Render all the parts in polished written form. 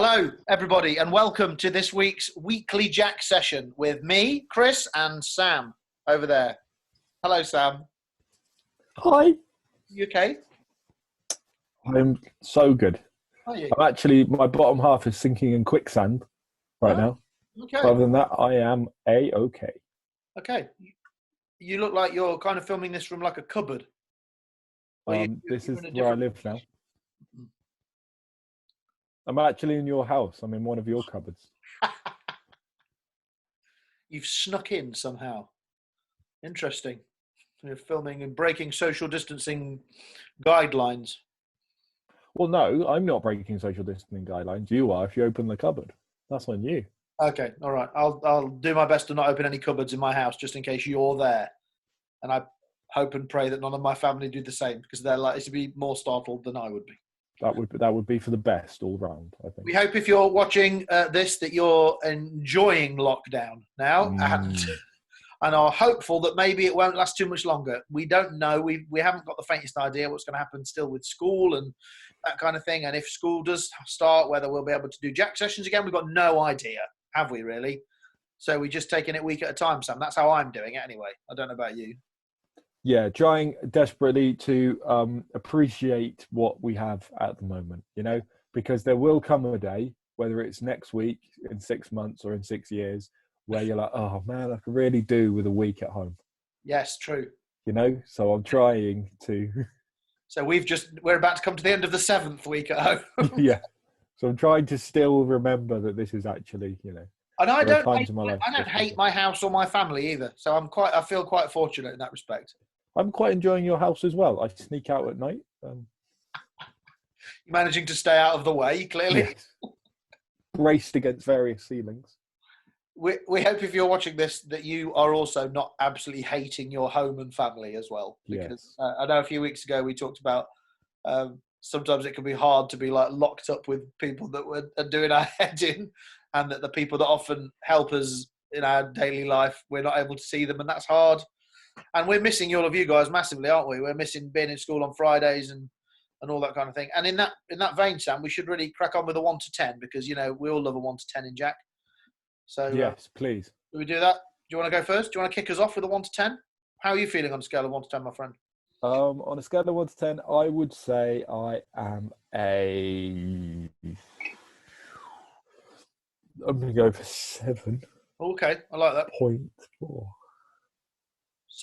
Hello, everybody, and welcome to this week's Weekly Jack session with me, Chris, and Sam over there. Hello, Sam. Hi. You okay? I'm so good. Are you? My bottom half is sinking in quicksand right now. Okay. Other than that, I am A-okay. Okay. You look like you're kind of filming this from like a cupboard. This is where I live now. I'm actually in your house. I'm in one of your cupboards. You've snuck in somehow. Interesting. You're filming and breaking social distancing guidelines. Well, no, I'm not breaking social distancing guidelines. You are if you open the cupboard. That's on you. Okay, all right. I'll do my best to not open any cupboards in my house just in case you're there. And I hope and pray that none of my family do the same because they're likely to be more startled than I would be. That would be for the best all round, I think. We hope if you're watching this that you're enjoying lockdown now and are hopeful that maybe it won't last too much longer. We don't know. We haven't got the faintest idea what's going to happen still with school and that kind of thing. And if school does start, whether we'll be able to do Jack sessions again, we've got no idea, have we really? So we're just taking it week at a time, Sam. That's how I'm doing it anyway. I don't know about you. Yeah, trying desperately to appreciate what we have at the moment, because there will come a day, whether it's next week, in 6 months, or in 6 years, where you're like, oh man, I could really do with a week at home. Yes, true. So I'm trying to. So we're about to come to the end of the 7th week at home. Yeah. So I'm trying to still remember that this is actually, And I don't hate my house or my family either. So I feel quite fortunate in that respect. I'm quite enjoying your house as well. I sneak out at night. You're managing to stay out of the way, clearly. Yes. Braced against various ceilings. We hope if you're watching this that you are also not absolutely hating your home and family as well. Because yes. I know a few weeks ago we talked about sometimes it can be hard to be like locked up with people that are doing our head in, and that the people that often help us in our daily life, we're not able to see them, and that's hard. And we're missing all of you guys massively, aren't we? We're missing being in school on Fridays and all that kind of thing. And in that vein, Sam, we should really crack on with a 1 to 10 because, we all love a 1 to 10 in Jack. So yes, please. Do we do that? Do you want to go first? Do you want to kick us off with a 1 to 10? How are you feeling on a scale of 1 to 10, my friend? On a scale of 1 to 10, I would say I am I'm going to go for 7. Okay, I like that. 0.4.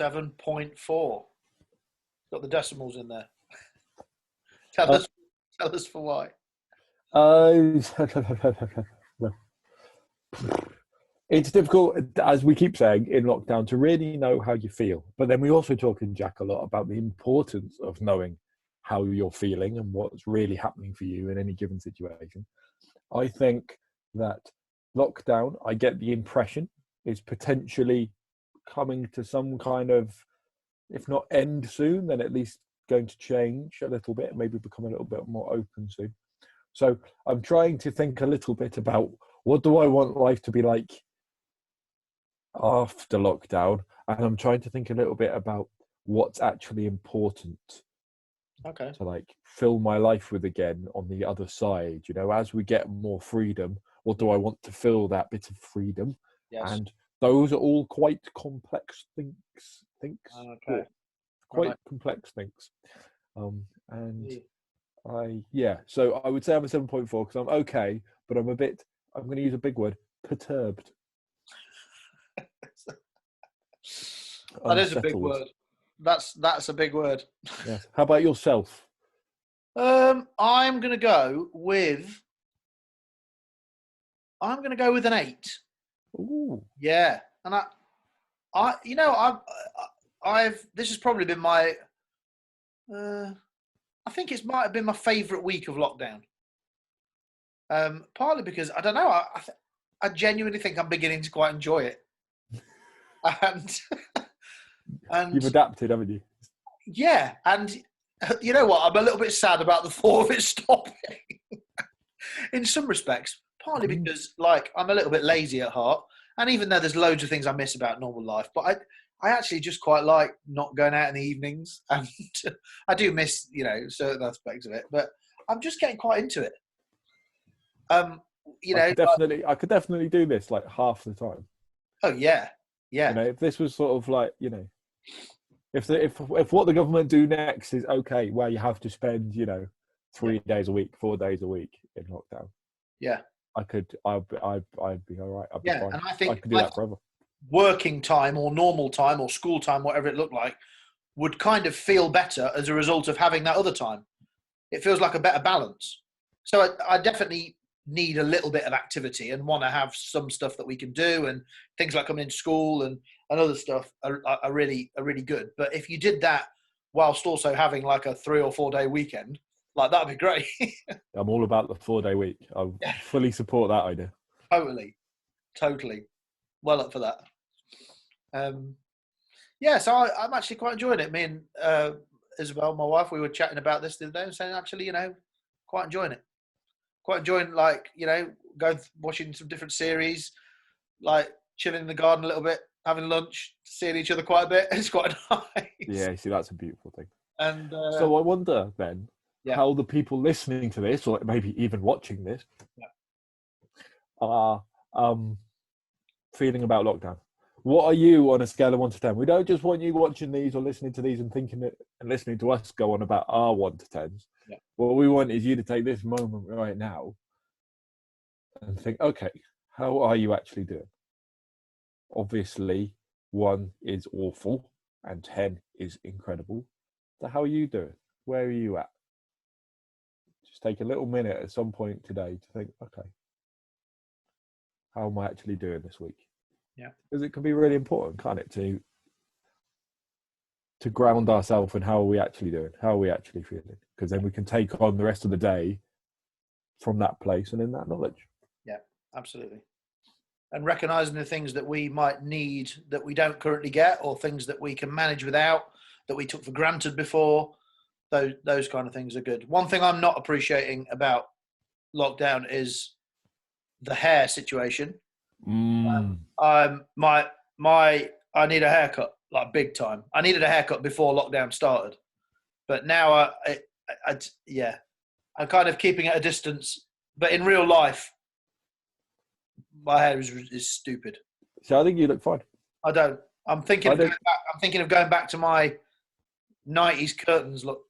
7.4. Got the decimals in there. Tell us for why. It's difficult, as we keep saying, in lockdown to really know how you feel. But then we also talk in Jack a lot about the importance of knowing how you're feeling and what's really happening for you in any given situation. I think that lockdown, I get the impression, is potentially coming to some kind of, if not end soon, then at least going to change a little bit, maybe become a little bit more open soon. So I'm trying to think a little bit about what do I want life to be like after lockdown, and I'm trying to think a little bit about what's actually important to fill my life with again on the other side. As we get more freedom, what do I want to fill that bit of freedom? Yes. And those are all quite complex things. Complex things. So I would say I'm a 7.4 because I'm okay, but I'm going to use a big word, perturbed. That is a big word. That's a big word. Yes. How about yourself? I'm going to go with an 8. Ooh. Yeah, and I've this has probably been my I think it might have been my favourite week of lockdown. Partly because I don't know, I genuinely think I'm beginning to quite enjoy it, and you've adapted, haven't you? Yeah, and you know what? I'm a little bit sad about the thought of it stopping. In some respects, partly because I'm a little bit lazy at heart, and even though there's loads of things I miss about normal life, but I actually just quite like not going out in the evenings, and I do miss certain aspects of it, but I'm just getting quite into it. You know, I could definitely do this like half the time. oh yeah, yeah, You know, if this was sort of like, you know, if what the government do next is okay, where you have to spend, you know, 3 days a week, 4 days a week in lockdown, yeah, I'd be all right. I'd be yeah. fine. And I I think could do that forever. working time or normal time or school time, whatever it looked like, would kind of feel better as a result of having that other time. It feels like a better balance. So I definitely need a little bit of activity and want to have some stuff that we can do, and things like coming into school and other stuff are really good. But if you did that whilst also having like a 3 or 4 day weekend, like that'd be great. I'm all about the 4-day week. I fully support that idea. Totally. Well up for that. Yeah, so I'm actually quite enjoying it. Me and Isabel, my wife, we were chatting about this the other day and saying, actually, you know, quite enjoying it. Quite enjoying, like, you know, going watching some different series, like chilling in the garden a little bit, having lunch, seeing each other quite a bit. It's quite nice. Yeah, see, that's a beautiful thing. And so I wonder then how the people listening to this, or maybe even watching this, are feeling about lockdown. What are you on a scale of 1 to 10? We don't just want you watching these or listening to these and thinking it and listening to us go on about our 1 to 10s. Yeah. What we want is you to take this moment right now and think, okay, how are you actually doing? Obviously, 1 is awful and 10 is incredible. So how are you doing? Where are you at? Just take a little minute at some point today to think, okay, how am I actually doing this week? Yeah. Because it can be really important, can't it, to ground ourselves in how are we actually doing? How are we actually feeling? Because then we can take on the rest of the day from that place and in that knowledge. Yeah, absolutely. And recognizing the things that we might need that we don't currently get, or things that we can manage without, that we took for granted before, those kind of things are good. One thing I'm not appreciating about lockdown is the hair situation. I need a haircut, like big time. I needed a haircut before lockdown started, but now I'm kind of keeping at a distance. But in real life, my hair is stupid. So I think you look fine. I don't. I'm thinking of going back to my 90s curtains look.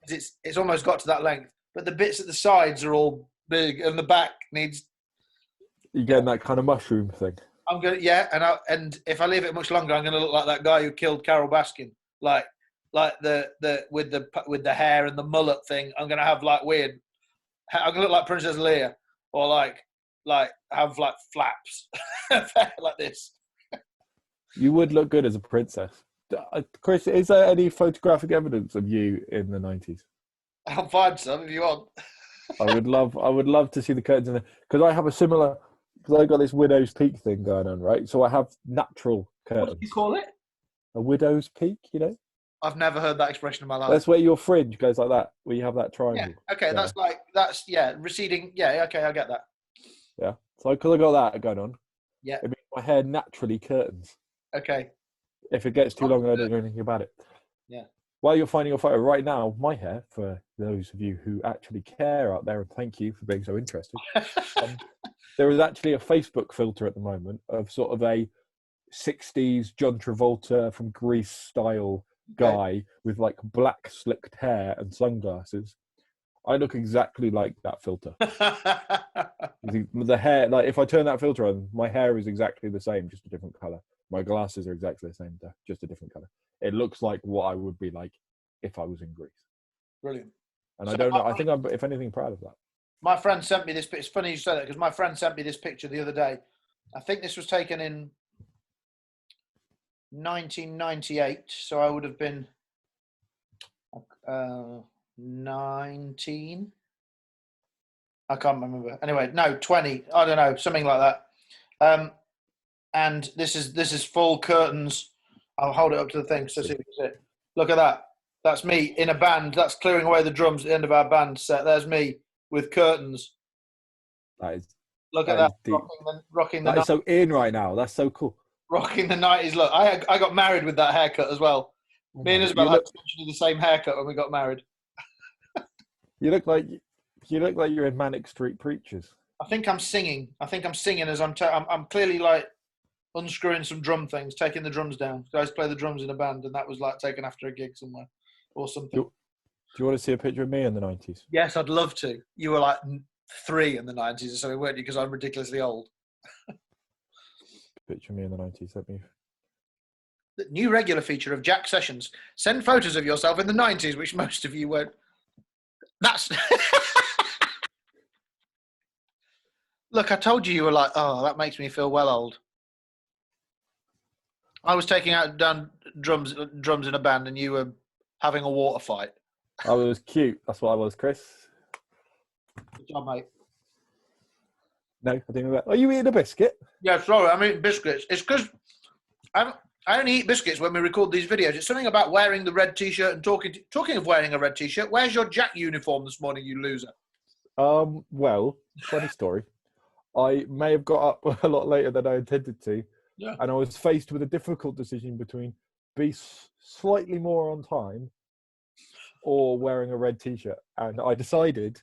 It's almost got to that length, but the bits at the sides are all big, and the back needs. You're getting that kind of mushroom thing. I'm gonna, and if I leave it much longer, I'm gonna look like that guy who killed Carol Baskin, like the with the hair and the mullet thing. I'm gonna have like weird. I'm gonna look like Princess Leia, or like have like flaps like this. You would look good as a princess. Chris, is there any photographic evidence of you in the 90s? I'll find some if you want. I would love to see the curtains in there, because I have a similar. Because I got this widow's peak thing going on, right? So I have natural curtains. What do you call it? A widow's peak, you know? I've never heard that expression in my life. That's where your fringe goes like that, where you have that triangle. Yeah. Okay, that's receding. Yeah, okay, I get that. Yeah. So because I got that going on, yeah, it makes my hair naturally curtains. Okay. If it gets too long, I don't do anything about it. Yeah. While you're finding your photo right now, my hair, for those of you who actually care out there, and thank you for being so interested, there is actually a Facebook filter at the moment of sort of a 60s John Travolta from Grease style guy with like black slicked hair and sunglasses. I look exactly like that filter. The hair, like if I turn that filter on, my hair is exactly the same, just a different color. My glasses are exactly the same, just a different color. It looks like what I would be like if I was in Greece. Brilliant. And I don't know. I think I'm, if anything, proud of that. My friend sent me this. It's funny you say that, because my friend sent me this picture the other day. I think this was taken in 1998, so I would have been 19. I can't remember. Anyway, no, 20. I don't know, something like that. And this is full curtains. I'll hold it up to the thing so see if you can see it. Look at that. That's me in a band. That's clearing away the drums at the end of our band set. There's me with curtains. That is. Look at that. Rocking the that is so in right now. That's so cool. Rocking the 90s look. I got married with that haircut as well. Me and Isabel had essentially the same haircut when we got married. You look like You look like you're in Manic Street Preachers. I think I'm singing. I think I'm singing as I'm clearly like unscrewing some drum things, taking the drums down. Guys play the drums in a band, and that was like taken after a gig somewhere or something. Do you want to see a picture of me in the 90s? Yes, I'd love to. You were like 3 in the 90s or something, weren't you? Because I'm ridiculously old. Picture of me in the 90s. Let me. The new regular feature of Jack Sessions. Send photos of yourself in the 90s, which most of you won't. That's. Look, I told you were like, oh, that makes me feel well old. I was taking out down drums in a band, and you were having a water fight. I was cute. That's what I was, Chris. Good job, mate. No, I didn't know that. Are you eating a biscuit? Yeah, sorry, I'm eating biscuits. It's because I only eat biscuits when we record these videos. It's something about wearing the red T-shirt and talking of wearing a red T-shirt. Where's your Jack uniform this morning, you loser? Well, funny story. I may have got up a lot later than I intended to, and I was faced with a difficult decision between be slightly more on time or wearing a red T-shirt, and I decided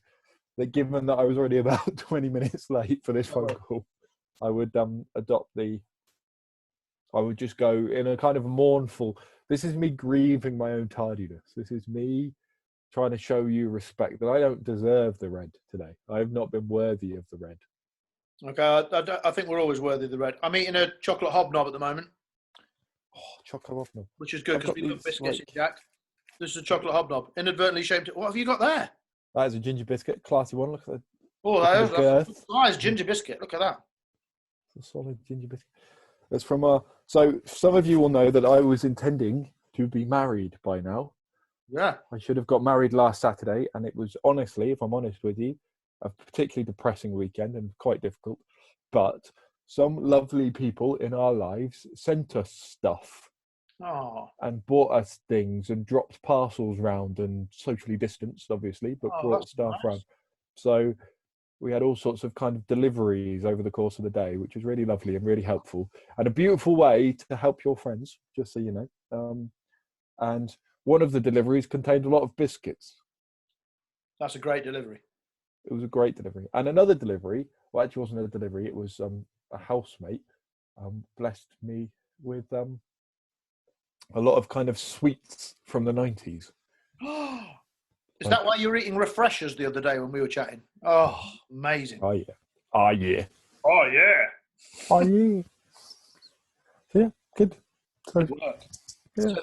that given that I was already about 20 minutes late for this phone call, I would I would just go in a kind of mournful. This is me grieving my own tardiness. This is me trying to show you respect that I don't deserve the red today. I have not been worthy of the red. Okay, I think we're always worthy of the red. I'm eating a chocolate hobnob at the moment. Oh, chocolate hobnob. Which is good because we love biscuits in Jack. This is a chocolate hobnob. Inadvertently shaped. What have you got there? That is a ginger biscuit. Classy one. Look at that. Oh, that's a nice ginger biscuit. Look at that. It's a solid ginger biscuit. It's from so some of you will know that I was intending to be married by now. Yeah. I should have got married last Saturday, and it was honestly, if I'm honest with you, a particularly depressing weekend and quite difficult. But some lovely people in our lives sent us stuff. Oh. And bought us things and dropped parcels round and socially distanced, obviously, but brought stuff round. So we had all sorts of kind of deliveries over the course of the day, which was really lovely and really helpful and a beautiful way to help your friends, just so you know. And one of the deliveries contained a lot of biscuits. That's a great delivery. It was a great delivery. And another delivery, well, actually wasn't a delivery, it was a housemate, blessed me with a lot of kind of sweets from the 90s. Is that why you were eating refreshers the other day when we were chatting? Oh, amazing. Oh, yeah. Oh, yeah. Oh, yeah. Oh, yeah. Yeah, good. So, yeah. So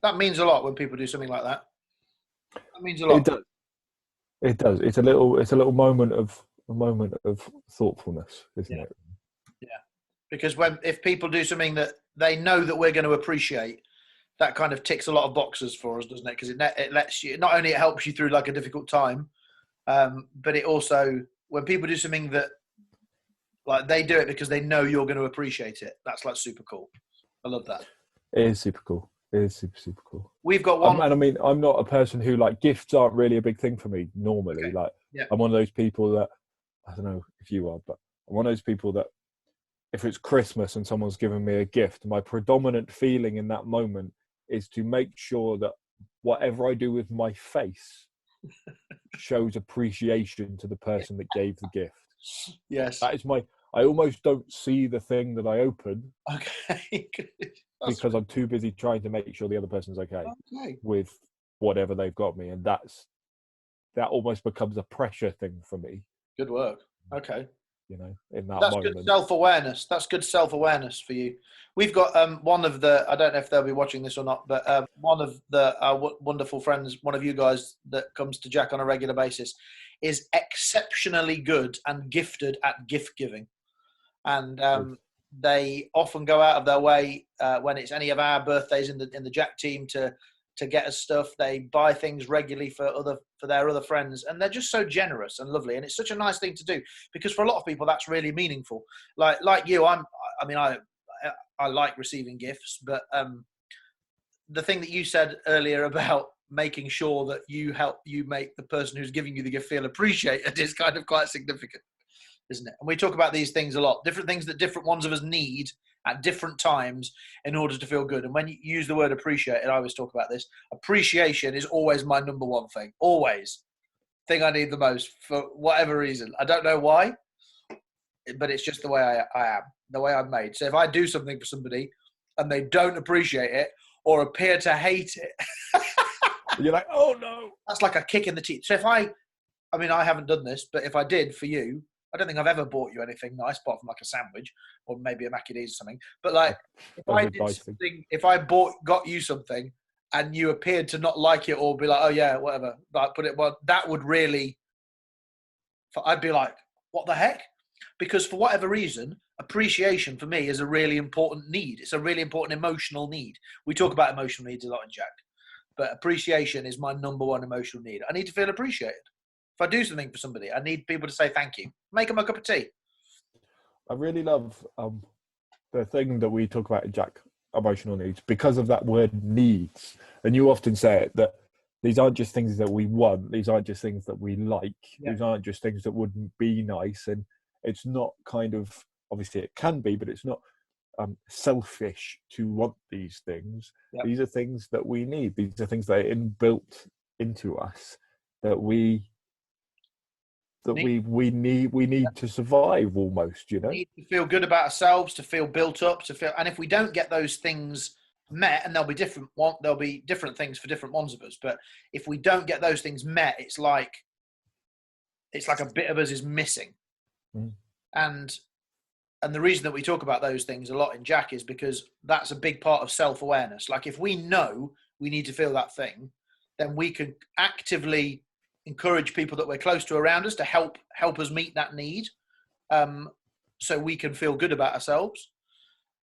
that means a lot when people do something like that. That means a lot. It does. It does. It's a little moment of thoughtfulness, isn't it? Yeah. Because if people do something that they know that we're going to appreciate, that kind of ticks a lot of boxes for us, doesn't it? Because it lets you, not only it helps you through like a difficult time, but it also, when people do something that, like, they do it because they know you're going to appreciate it. That's like super cool. I love that. It is super cool. It is super cool. We've got one. And I mean, I'm not a person who, like, gifts aren't really a big thing for me normally. Okay. I'm one of those people that, I don't know if you are, but I'm one of those people that if it's Christmas and someone's given me a gift, my predominant feeling in that moment is to make sure that whatever I do with my face shows appreciation to the person that gave the gift. Yes. That is I almost don't see the thing that I open. Okay. Because I'm too busy trying to make sure the other person's okay with whatever they've got me. And that almost becomes a pressure thing for me. Good work. Okay. You know, in that That's moment. Good self-awareness. That's good self-awareness for you. We've got one of the, I don't know if they'll be watching this or not, but one of our wonderful friends, one of you guys that comes to Jack on a regular basis, is exceptionally good and gifted at gift giving. And they often go out of their way when it's any of our birthdays in the Jack team to get us stuff. They buy things regularly for their other friends, and they're just so generous and lovely. And it's such a nice thing to do, because for a lot of people that's really meaningful. Like you, I like receiving gifts, but the thing that you said earlier about making sure that you make the person who's giving you the gift feel appreciated is kind of quite significant, isn't it? And we talk about these things a lot, different things that different ones of us need at different times in order to feel good. And when you use the word appreciate, and I always talk about this, appreciation is always my number one thing. Always. thing I need the most for whatever reason. I don't know why, but it's just the way I am, the way I'm made. So if I do something for somebody and they don't appreciate it or appear to hate it, You're like, oh no. that's like a kick in the teeth. So if I mean, I haven't done this, but if I did for you, I don't think I've ever bought you anything nice, apart from like a sandwich or maybe a Mackie D's or something. But like, if I did something, if I got you something and you appeared to not like it or be like, oh yeah, whatever, like that would really, I'd be like, what the heck? Because for whatever reason, appreciation for me is a really important need. It's a really important emotional need. We talk about emotional needs a lot in Jack, but appreciation is my number one emotional need. I need to feel appreciated. If I do something for somebody, I need people to say thank you. Make them a cup of tea. I really love the thing that we talk about in Jack, emotional needs, because of that word needs. And you often say it, that these aren't just things that we want. These aren't just things that we like. Yeah. These aren't just things that would be nice. And it's not kind of, obviously it can be, but it's not selfish to want these things. Yep. These are things that we need. These are things that are inbuilt into us that we need to survive almost, you know. We need to feel good about ourselves, to feel built up, and if we don't get those things met, and there'll be different things for different ones of us, but if we don't get those things met, it's like a bit of us is missing. And the reason that we talk about those things a lot in Jack is because that's a big part of self-awareness. Like if we know we need to feel that thing, then we can actively encourage people that we're close to around us to help us meet that need, so we can feel good about ourselves.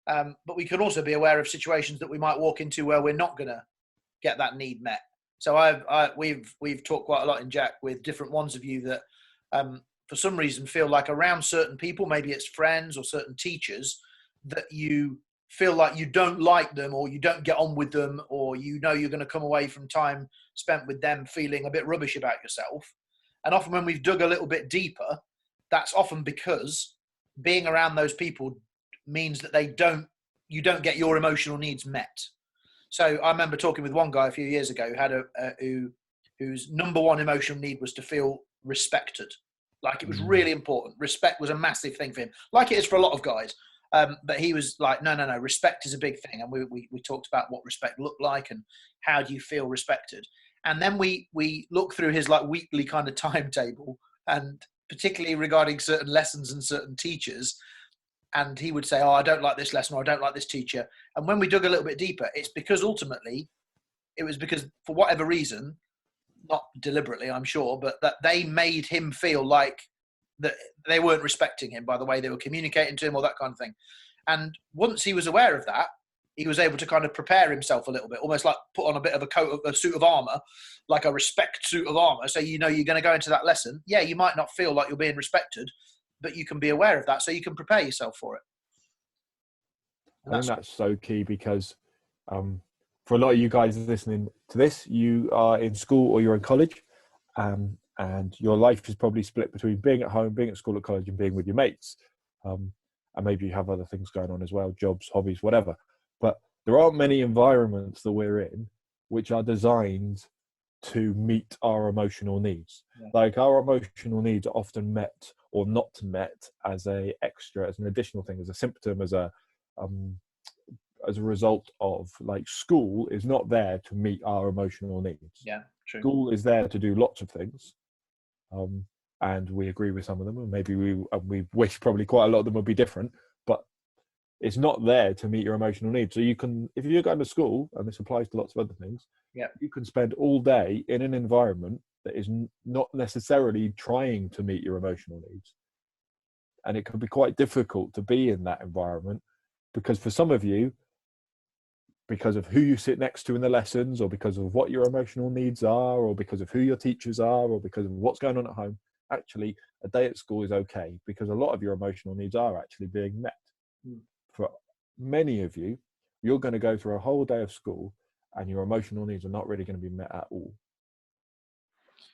But we can also be aware of situations that we might walk into where we're not going to get that need met. So we've talked quite a lot in Jack with different ones of you that for some reason feel like around certain people, maybe it's friends or certain teachers, that you feel like you don't like them or you don't get on with them, or you know you're going to come away from time spent with them feeling a bit rubbish about yourself. And often when we've dug a little bit deeper, that's often because being around those people means that you don't get your emotional needs met. So I remember talking with one guy a few years ago who had whose number one emotional need was to feel respected. Like it was really important. Respect was a massive thing for him, like it is for a lot of guys. But he was like, no, respect is a big thing. And we talked about what respect looked like and how do you feel respected. And then we looked through his like weekly kind of timetable, and particularly regarding certain lessons and certain teachers. And he would say, oh, I don't like this lesson, or I don't like this teacher. And when we dug a little bit deeper, it's because ultimately it was because for whatever reason, not deliberately, I'm sure, but that they made him feel like that they weren't respecting him by the way they were communicating to him or that kind of thing. And once he was aware of that, he was able to kind of prepare himself a little bit, almost like put on a bit of a suit of armor, like a respect suit of armor. So, you know, you're going to go into that lesson. Yeah, you might not feel like you're being respected, but you can be aware of that so you can prepare yourself for it. I think that's so key because for a lot of you guys listening to this, you are in school or you're in college, and your life is probably split between being at home, being at school, at college, and being with your mates. And maybe you have other things going on as well, jobs, hobbies, whatever. But there aren't many environments that we're in which are designed to meet our emotional needs. Yeah. Like our emotional needs are often met or not met as an extra, as an additional thing, as a symptom, as a result of, like, school is not there to meet our emotional needs. Yeah, true. School is there to do lots of things. And we agree with some of them, and maybe we wish probably quite a lot of them would be different, but it's not there to meet your emotional needs. So you can, if you're going to school, and this applies to lots of other things, yeah, you can spend all day in an environment that is not necessarily trying to meet your emotional needs. And it can be quite difficult to be in that environment because for some of you, because of who you sit next to in the lessons, or because of what your emotional needs are, or because of who your teachers are, or because of what's going on at home, actually a day at school is okay because a lot of your emotional needs are actually being met. For many of you, you're going to go through a whole day of school and your emotional needs are not really going to be met at all.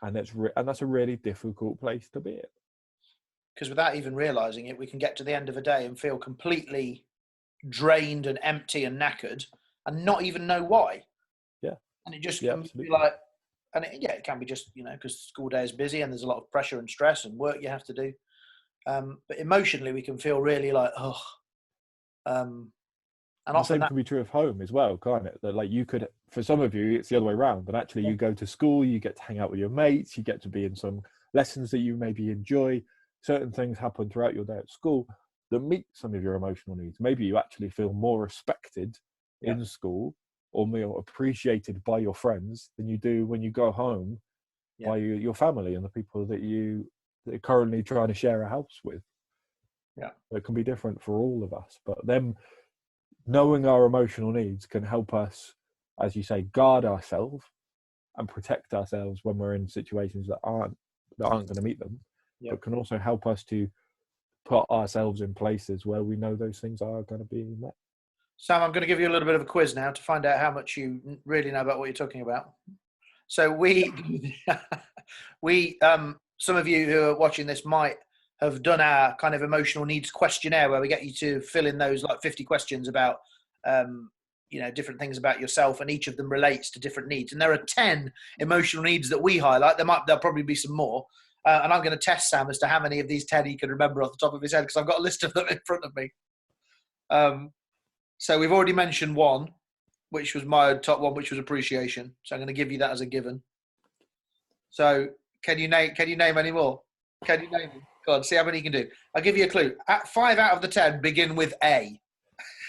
And that's a really difficult place to be in. Because without even realizing it, we can get to the end of a day and feel completely drained and empty and knackered and not even know why. Yeah. And it just can be like, And it can be just, because school day is busy and there's a lot of pressure and stress and work you have to do. But emotionally, we can feel really like, oh. And the often same that, can be true of home as well, can't it? That like you could, for some of you, it's the other way around. And actually, you go to school, you get to hang out with your mates, you get to be in some lessons that you maybe enjoy. Certain things happen throughout your day at school that meet some of your emotional needs. Maybe you actually feel more respected in school or more appreciated by your friends than you do when you go home by your family and the people that you're currently trying to share a house with. Yeah, it can be different for all of us, but them knowing our emotional needs can help us, as you say, guard ourselves and protect ourselves when we're in situations that aren't going to meet them, but can also help us to put ourselves in places where we know those things are going to be met. Sam, I'm going to give you a little bit of a quiz now to find out how much you really know about what you're talking about. So some of you who are watching this might have done our kind of emotional needs questionnaire where we get you to fill in those like 50 questions about, different things about yourself, and each of them relates to different needs. And there are 10 emotional needs that we highlight. There'll probably be some more. And I'm going to test Sam as to how many of these 10 he can remember off the top of his head, because I've got a list of them in front of me. So we've already mentioned one, which was my top one, which was appreciation. So I'm going to give you that as a given. So can you name any more? Can you name them? Go on, see how many you can do. I'll give you a clue. 5 out of the 10 begin with A.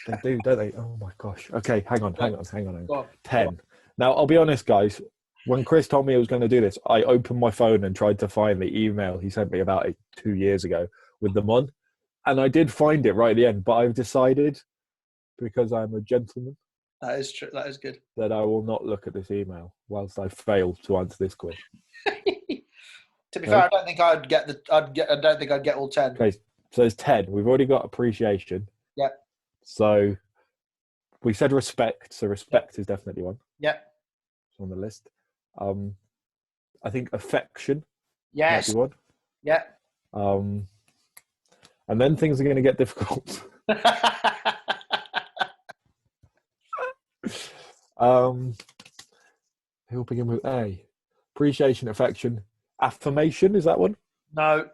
They do, don't they? Oh my gosh. Okay, hang on. Go on. 10. Now, I'll be honest, guys. When Chris told me he was going to do this, I opened my phone and tried to find the email he sent me about 2 years ago with them on. And I did find it right at the end, but I've decided, because I'm a gentleman, that is true. That is good. that I will not look at this email whilst I fail to answer this quiz. To be fair, I don't think I'd get all 10. Okay, so there's 10. We've already got appreciation. Yeah. So we said respect. So respect is definitely one. Yeah. It's on the list. I think affection. Yes. Might be one. Yeah. And then things are going to get difficult. Who'll begin with A? Appreciation, affection, affirmation. Is that one? No.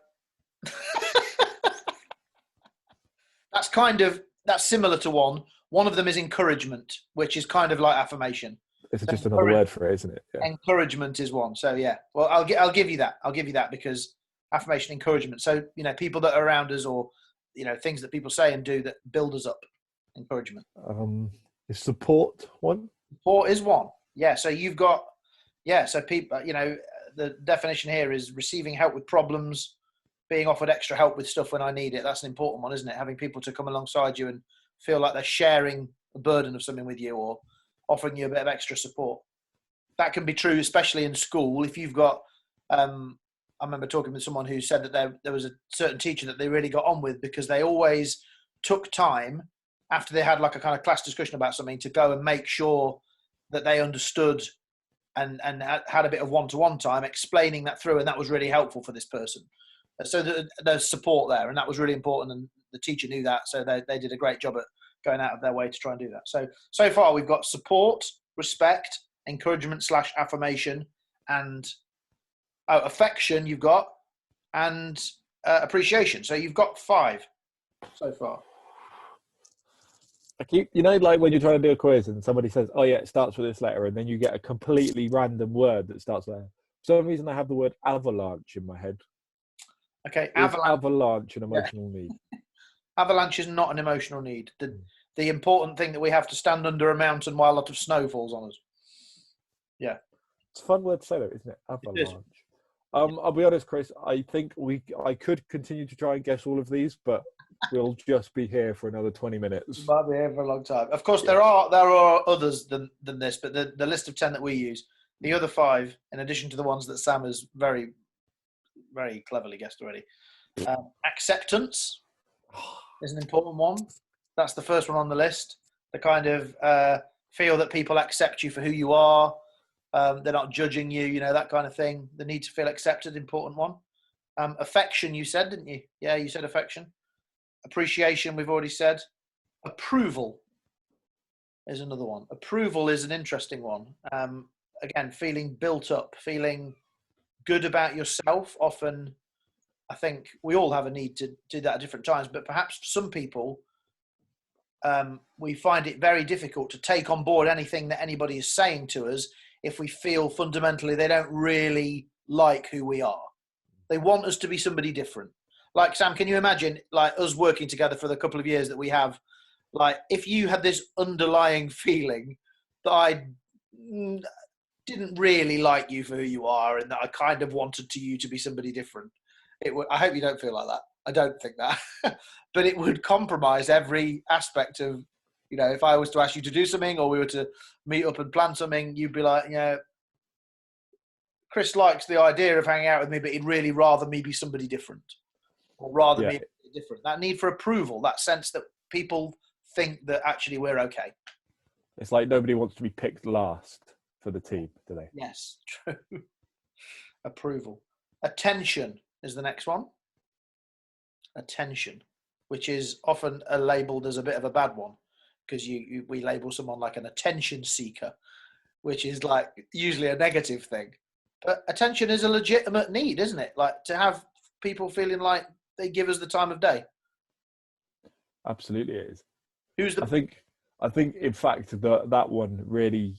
That's similar to one. One of them is encouragement, which is kind of like affirmation. It's just another word for it, isn't it? Yeah. Encouragement is one. So yeah. Well, I'll give you that. I'll give you that, because affirmation, encouragement. So, people that are around us, or, things that people say and do that build us up. Encouragement. Is support one? Support is one. Yeah. So you've got, so people, the definition here is receiving help with problems, being offered extra help with stuff when I need it. That's an important one, isn't it? Having people to come alongside you and feel like they're sharing the burden of something with you, or offering you a bit of extra support. That can be true, especially in school. If you've got, I remember talking with someone who said that there was a certain teacher that they really got on with, because they always took time after they had like a kind of class discussion about something to go and make sure that they understood and had a bit of one-to-one time explaining that through. And that was really helpful for this person. So there's support there, and that was really important. And the teacher knew that. So they did a great job at going out of their way to try and do that. So far we've got support, respect, encouragement / affirmation, and affection you've got, and appreciation. So you've got 5 so far. I keep, like when you're trying to do a quiz and somebody says, oh yeah, it starts with this letter, and then you get a completely random word that starts there. For some reason I have the word avalanche in my head. Okay, avalanche an emotional need? Avalanche is not an emotional need. The important thing that we have to stand under a mountain while a lot of snow falls on us. Yeah. It's a fun word to say though, isn't it? Avalanche. It is. I'll be honest, Chris, I think I could continue to try and guess all of these, but we'll just be here for another 20 minutes. We might be here for a long time. Of course, there are others than this, but the list of 10 that we use, the other 5, in addition to the ones that Sam has very, very cleverly guessed already. Acceptance is an important one. That's the first one on the list. The kind of feel that people accept you for who you are. They're not judging you, that kind of thing. The need to feel accepted, important one. Affection, you said, didn't you? Yeah, you said affection. Appreciation, we've already said. Approval is another one. Approval is an interesting one. again, feeling built up, feeling good about yourself. Often, I think we all have a need to do that at different times, but perhaps for some people, we find it very difficult to take on board anything that anybody is saying to us if we feel fundamentally they don't really like who we are. They want us to be somebody different. Like, Sam, can you imagine like us working together for the couple of years that we have? Like, if you had this underlying feeling that I didn't really like you for who you are and that I kind of wanted you to be somebody different, I hope you don't feel like that. I don't think that. But it would compromise every aspect of, you know, if I was to ask you to do something or we were to meet up and plan something, you'd be like, yeah, Chris likes the idea of hanging out with me, but he'd really rather me be somebody different, or rather me be different. That need for approval, that sense that people think that actually we're okay. It's like nobody wants to be picked last for the team, do they? Yes, true. Approval. Attention is the next one. Attention, which is often labelled as a bit of a bad one, because we label someone like an attention seeker, which is like usually a negative thing. But attention is a legitimate need, isn't it? Like to have people feeling like they give us the time of day. Absolutely, it is. Who's the? I think, in fact, that one really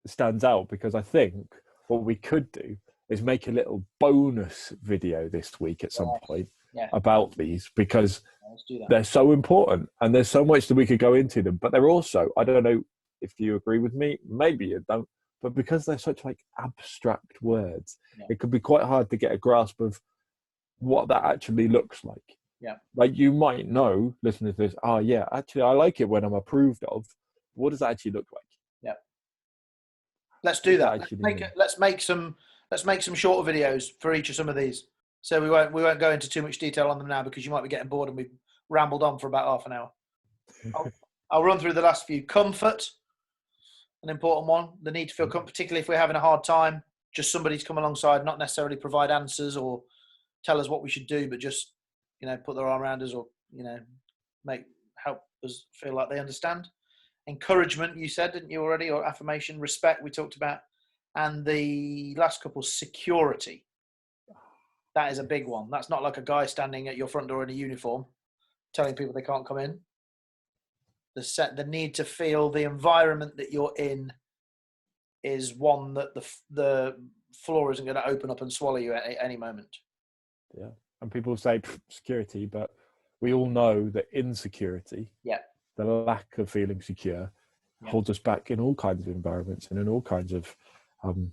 stands out because I think what we could do is make a little bonus video this week at some point about these, because they're so important and there's so much that we could go into them. But they're also, I don't know if you agree with me, maybe you don't, but because they're such like abstract words, it could be quite hard to get a grasp of what that actually looks like. Yeah. Like you might know, listening to this, oh yeah, actually I like it when I'm approved of. What does that actually look like? Yeah. Let's do that. Let's make some shorter videos for each of some of these. So we won't go into too much detail on them now because you might be getting bored and we've rambled on for about half an hour. I'll run through the last few. Comfort, an important one. The need to feel comfortable, particularly if we're having a hard time. Just somebody to come alongside, not necessarily provide answers or tell us what we should do, but just, you know, put their arm around us or, you know, help us feel like they understand. Encouragement, you said, didn't you already? Or affirmation, respect, we talked about. And the last couple, security. That is a big one. That's not like a guy standing at your front door in a uniform telling people they can't come in. The need to feel the environment that you're in is one that the floor isn't going to open up and swallow you at any moment. Yeah. And people say security, but we all know that insecurity, the lack of feeling secure, holds us back in all kinds of environments and in all kinds of, from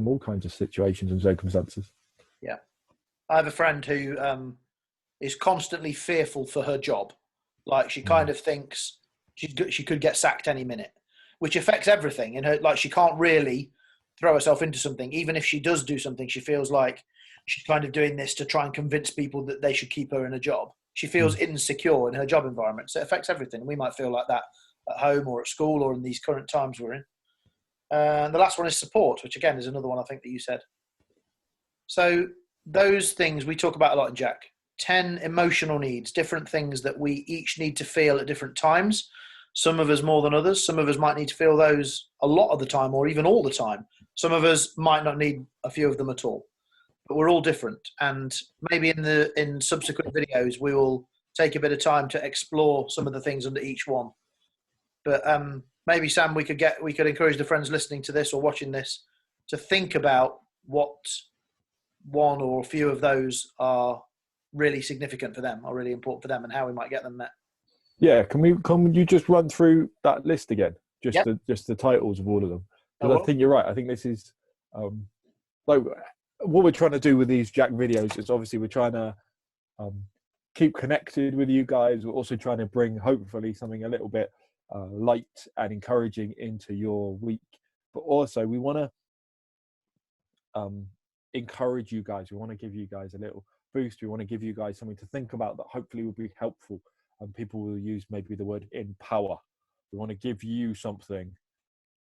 all kinds of situations and circumstances. Yeah. I have a friend who is constantly fearful for her job. Like she kind of thinks she could get sacked any minute, which affects everything in her. Like she can't really throw herself into something. Even if she does do something, she feels like she's kind of doing this to try and convince people that they should keep her in a job. She feels insecure in her job environment. So it affects everything. We might feel like that at home or at school or in these current times we're in. And the last one is support, which again is another one I think that you said. So those things we talk about a lot in Jack. 10 emotional needs, different things that we each need to feel at different times. Some of us more than others. Some of us might need to feel those a lot of the time or even all the time. Some of us might not need a few of them at all. But we're all different. And maybe in subsequent videos, we will take a bit of time to explore some of the things under each one. But maybe, Sam, we could encourage the friends listening to this or watching this to think about what one or a few of those are really significant for them or really important for them and how we might get them met. Yeah, can you just run through that list again? Just the titles of all of them. Because I think you're right. I think this is like what we're trying to do with these Jack videos is obviously we're trying to keep connected with you guys. We're also trying to bring hopefully something a little bit light and encouraging into your week. But also we want to encourage you guys. We want to give you guys a little boost. We want to give you guys something to think about that hopefully will be helpful. And people will use maybe the word empower. We want to give you something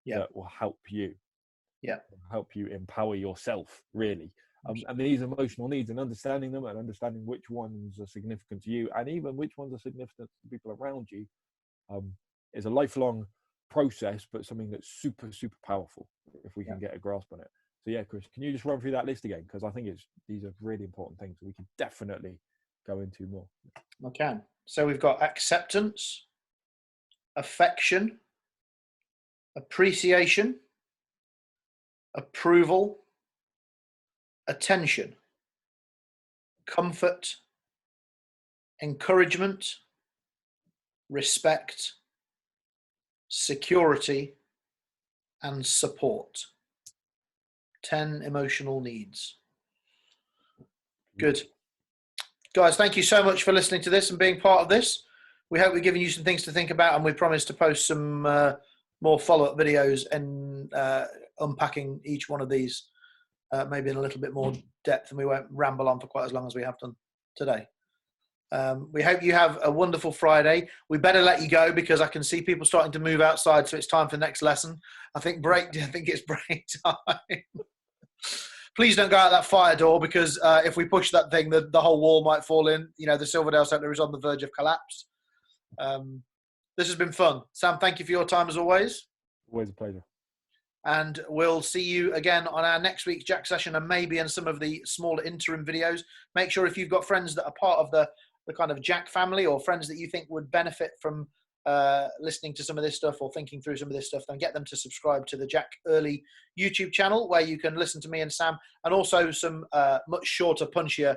that will help you. Yeah. Help you empower yourself, really. And these emotional needs and understanding them and understanding which ones are significant to you and even which ones are significant to people around you is a lifelong process, but something that's super, super powerful if we can get a grasp on it. So yeah, Chris, can you just run through that list again? Because I think these are really important things we can definitely go into more. I can. So we've got acceptance, affection, appreciation, approval, attention, comfort, encouragement, respect, security, and support. 10 emotional needs. Good. Guys, thank you so much for listening to this and being part of this. We hope we've given you some things to think about, and we promise to post some more follow-up videos and unpacking each one of these maybe in a little bit more depth, and we won't ramble on for quite as long as we have done today. We hope you have a wonderful Friday. We better let you go because I can see people starting to move outside, so it's time for the next lesson. I think it's break time. Please don't go out that fire door because if we push that thing, the whole wall might fall in. You know, the Silverdale Centre is on the verge of collapse. This has been fun. Sam, thank you for your time as always. Always a pleasure. And we'll see you again on our next week's Jack session and maybe in some of the smaller interim videos. Make sure if you've got friends that are part of the kind of Jack family or friends that you think would benefit from listening to some of this stuff or thinking through some of this stuff, then get them to subscribe to the Jack Early YouTube channel where you can listen to me and Sam, and also some much shorter, punchier,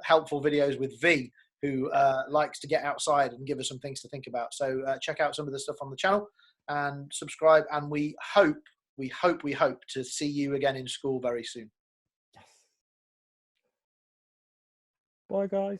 helpful videos with V, who likes to get outside and give us some things to think about. So check out some of the stuff on the channel and subscribe, and we hope to see you again in school very soon. Yes. Bye, guys.